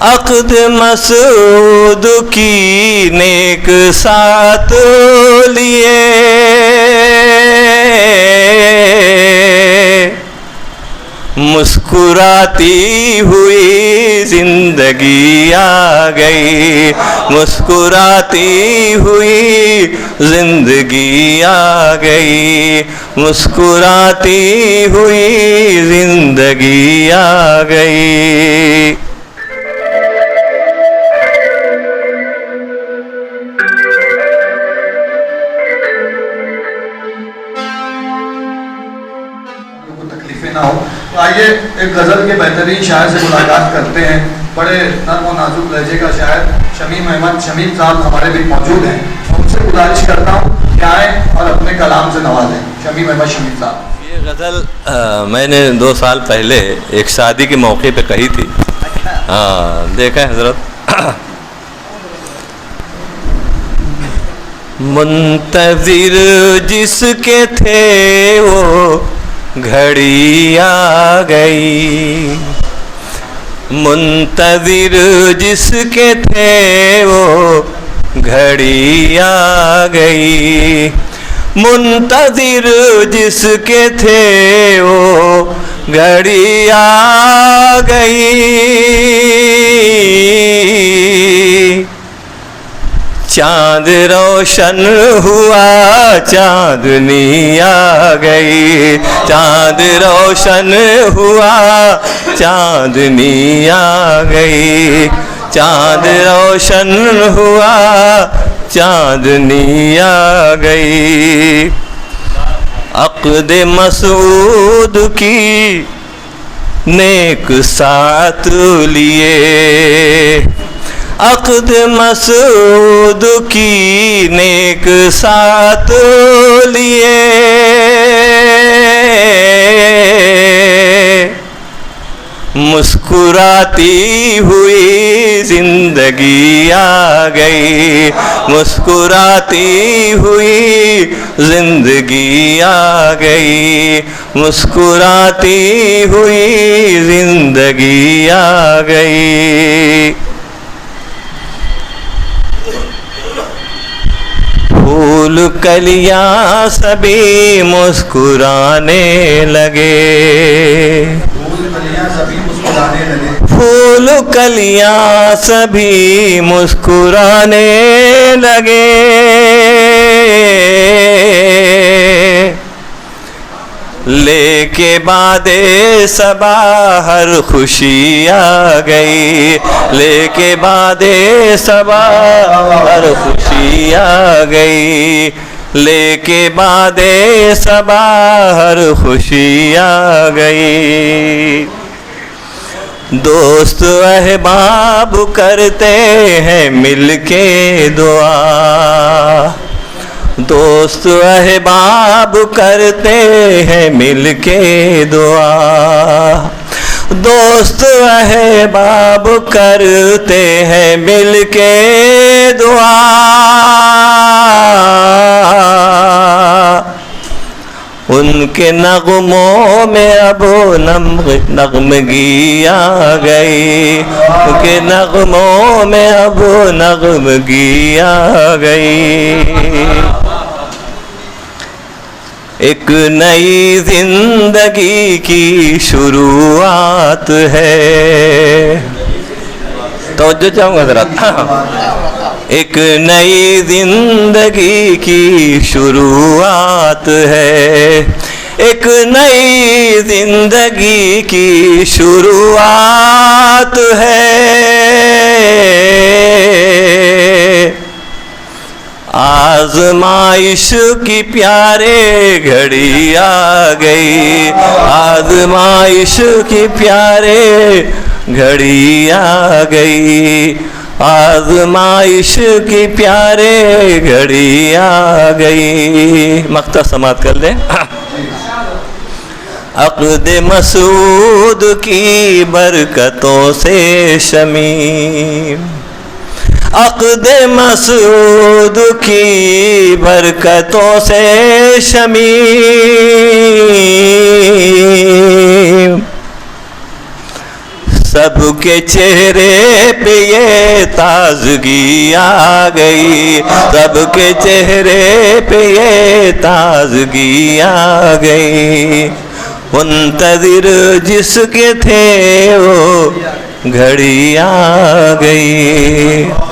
अक़द मसूद की नेक साथ लिए मुस्कुराती हुई जिंदगी आ गई, मुस्कुराती हुई जिंदगी आ गई, मुस्कुराती हुई जिंदगी आ गई। तकलीफें ना हो। तो आइए एक गज़ल के बेहतरीन शायर से मुलाकात करते हैं। बड़े नर्म और नाजुक लहजे का शायर शमीम अहमद शमीम साहब हमारे बीच मौजूद हैं। उनसे गुजारिश करता हूँ कि आएँ और अपने कलाम से नवाजें। शमीम अहमद शमीम साहब। ये गज़ल मैंने 2 साल पहले एक शादी के मौके पे कही थी। हाँ, देखा है हज़रत। मुंतज़िर जिसके थे वो घड़ी आ गई, मुंतज़िर जिसके थे वो घड़ी आ गई, मुंतज़िर जिसके थे वो घड़ी आ गई। चाँद रोशन हुआ चाँदनी आ गई, चाँद रोशन हुआ चाँदनी आ गई, चाँद रोशन हुआ चाँदनी आ गई। अक़द मसूद की नेक साथ लिए, अक़द मसूद की नेक साथ लिए मुस्कुराती हुई जिंदगी आ गई, मुस्कुराती हुई जिंदगी आ गई, मुस्कुराती हुई जिंदगी आ गई। फूल कलियां सभी मुस्कुराने लगे, फूल कलियां सभी मुस्कुराने लगे, लेके बादे सबा हर खुशी आ गई, लेके बादे सबा हर खुशी आ गई, लेके बादे सबा हर खुशी आ गई। दोस्त अहबाब करते हैं मिलके दुआ, दोस्त अहबाब करते हैं मिलके दुआ, दोस्त अहबाब करते हैं मिलके दुआ। उनके नगमों में अब नगमगी आ गई, उनके नगमों में अब नगमगी आ गई। एक नई जिंदगी की शुरुआत है, तो जो चाहूँगा ज़रा, एक नई जिंदगी की शुरुआत है, एक नई जिंदगी की शुरुआत है। आज़माइश की प्यारे घड़ी आ गई, आज़माइश की प्यारे घड़ी आ गई, आज़माइश की प्यारे घड़ी आ गई। मक्ता समात कर ले। अक़द मसूद की बरकतों से शमीम, अक़द मसूद की बरकतों से शमीम, सबके चेहरे पे ये ताजगी आ गई, सबके चेहरे पे ये ताजगी आ गई। मुंतज़िर जिसके थे वो घड़ी आ गई।